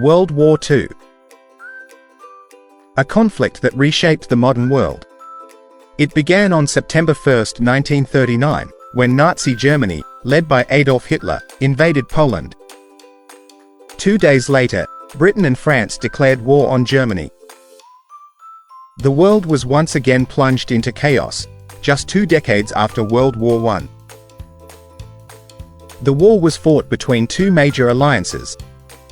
World War II. A conflict that reshaped the modern world. It began on September 1, 1939, when Nazi Germany, led by Adolf Hitler, invaded Poland. 2 days later, Britain and France declared war on Germany. The world was once again plunged into chaos, just 2 decades after World War I. The war was fought between two major alliances: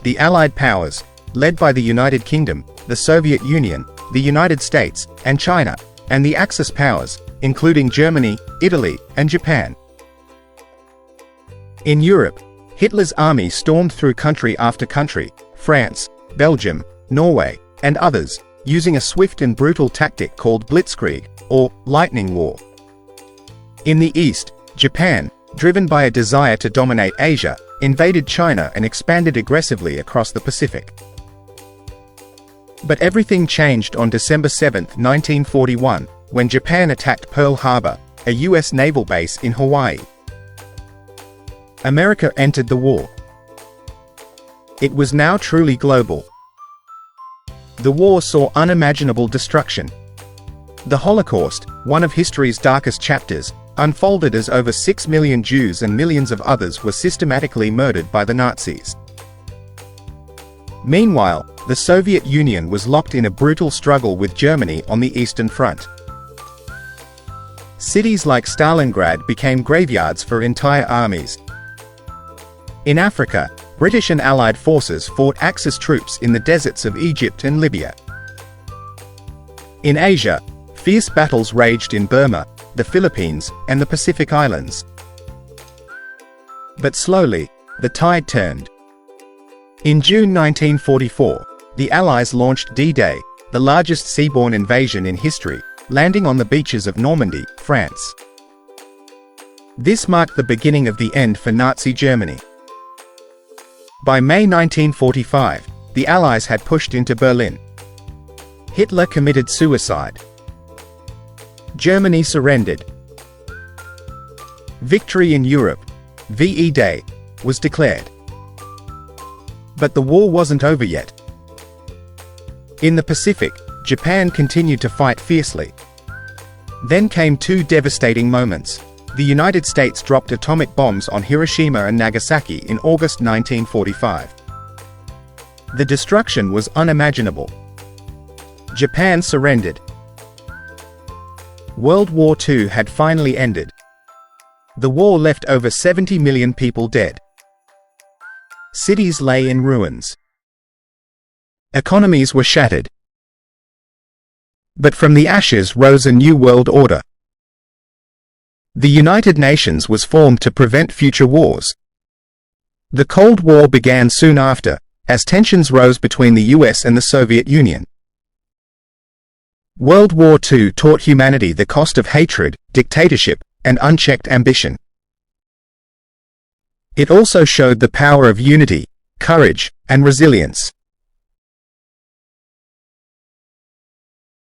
the Allied powers, led by the United Kingdom, the Soviet Union, the United States, and China, and the Axis powers, including Germany, Italy, and Japan. In Europe, Hitler's army stormed through country after country: France, Belgium, Norway, and others, using a swift and brutal tactic called Blitzkrieg, or lightning war. In the east, Japan, driven by a desire to dominate Asia, invaded China and expanded aggressively across the Pacific. But everything changed on December 7, 1941, when Japan attacked Pearl Harbor, a U.S. naval base in Hawaii. America entered the war. It was now truly global. The war saw unimaginable destruction. The Holocaust, one of history's darkest chapters, unfolded as over 6 million Jews and millions of others were systematically murdered by the Nazis. Meanwhile, the Soviet Union was locked in a brutal struggle with Germany on the Eastern Front. Cities like Stalingrad became graveyards for entire armies. In Africa, British and Allied forces fought Axis troops in the deserts of Egypt and Libya. In Asia, fierce battles raged in Burma, the Philippines, and the Pacific Islands. But slowly, the tide turned. In June 1944, the Allies launched D-Day, the largest seaborne invasion in history, landing on the beaches of Normandy, France. This marked the beginning of the end for Nazi Germany. By May 1945, the Allies had pushed into Berlin. Hitler committed suicide. Germany surrendered. Victory in Europe, VE Day, was declared. But the war wasn't over yet. In the Pacific, Japan continued to fight fiercely. Then came two devastating moments. The United States dropped atomic bombs on Hiroshima and Nagasaki in August 1945. The destruction was unimaginable. Japan surrendered. World War II had finally ended. The war left over 70 million people dead. Cities lay in ruins. Economies were shattered. But from the ashes rose a new world order. The United Nations was formed to prevent future wars. The Cold War began soon after, as tensions rose between the US and the Soviet Union. World War II taught humanity the cost of hatred, dictatorship, and unchecked ambition. It also showed the power of unity, courage, and resilience.